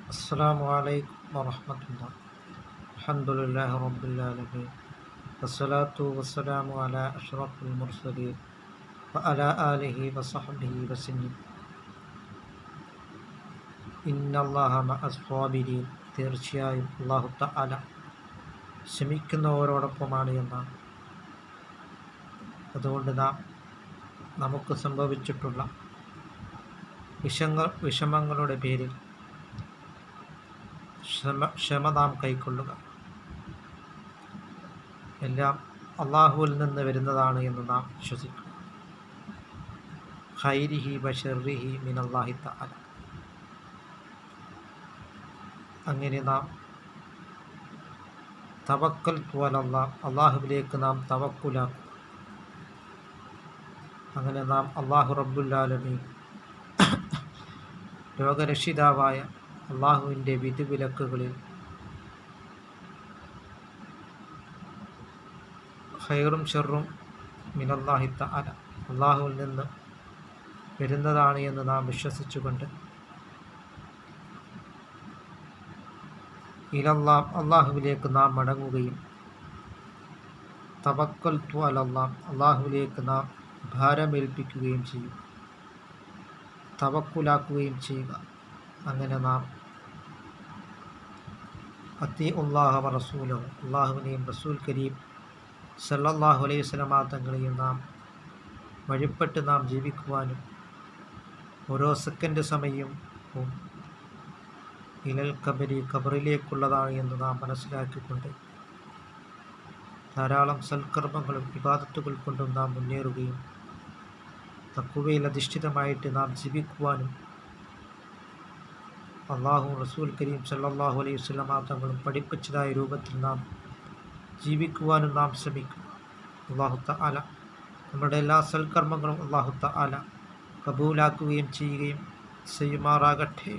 السلام عليكم ورحمة الله. الحمد لله رب العالمين والصلاة والسلام على أشرف المرسلين وعلى آله وصحبه وسلم. إن الله مع الصابرين. തീർച്ചയായും അല്ലാഹു തആല ക്ഷമിക്കുന്നവരോടൊപ്പമാണ് എന്നാണ്. അതുകൊണ്ട് നമുക്ക് സംഭവിച്ചിട്ടുള്ള വിഷമങ്ങളുടെ പേരിൽ ക്ഷമ നാം കൈക്കൊള്ളുക. എല്ലാം അള്ളാഹുവിൽ നിന്ന് വരുന്നതാണ് എന്ന് നാം വിശ്വസിക്കുക. ഖൈരിഹി ബശർറിഹി മിനല്ലാഹി തആല. അങ്ങനെ നാം തവക്കൽതു അലല്ലാഹ്, അള്ളാഹുവിലേക്ക് നാം തവക്കുലാക്കുക. അങ്ങനെ നാം അള്ളാഹു റബ്ബുൽ ആലമീൻ ലോകരക്ഷിതാവായ അള്ളാഹുവിൻ്റെ വിധിവിലക്കുകളിൽ ഖൈറും ഷർറും മിനല്ലാഹി തആല, അള്ളാഹുവിൽ നിന്ന് വരുന്നതാണ് എന്ന് നാം വിശ്വസിച്ചുകൊണ്ട് ഇലല്ലാഹ്, അള്ളാഹുവിലേക്ക് നാം മടങ്ങുകയും തവക്കൽതു അലല്ലാഹ്, അള്ളാഹുവിലേക്ക് നാം ഭാരമേൽപ്പിക്കുകയും ചെയ്യും, തവക്കുലാക്കുകയും ചെയ്യുക. അങ്ങനെ നാം അത്തിഉല്ലാഹ വ റസൂലഹു, അള്ളാഹുവിനെയും റസൂൽ കരീം സല്ലല്ലാഹു അലൈഹി വസല്ലമ തങ്ങളെയും നാം വഴിപ്പെട്ട് നാം ജീവിക്കുവാനും ഓരോ സെക്കൻഡ് സമയവും ഇലൽ ഖബരി, ഖബറിലേക്കുള്ളതാണ് എന്ന് നാം മനസ്സിലാക്കിക്കൊണ്ട് ധാരാളം സൽക്കർമ്മങ്ങളും ഇബാദത്തുകൾ കൊണ്ടും നാം മുന്നേറുകയും തഖ്വയിൽ അധിഷ്ഠിതമായിട്ട് നാം ജീവിക്കുവാനും അള്ളാഹു റസൂൽ കരീം സല്ലല്ലാഹു അലൈഹി വസല്ലമ തങ്ങളും പഠിപ്പിച്ചതായ രൂപത്തിൽ നാം ജീവിക്കുവാനും നാം ശ്രമിക്കുക. അല്ലാഹു തആല നമ്മുടെ എല്ലാ സൽക്കർമ്മങ്ങളും അല്ലാഹു തആല കബൂലാക്കുകയും ചെയ്യുകയും ചെയ്യുമാറാകട്ടെ.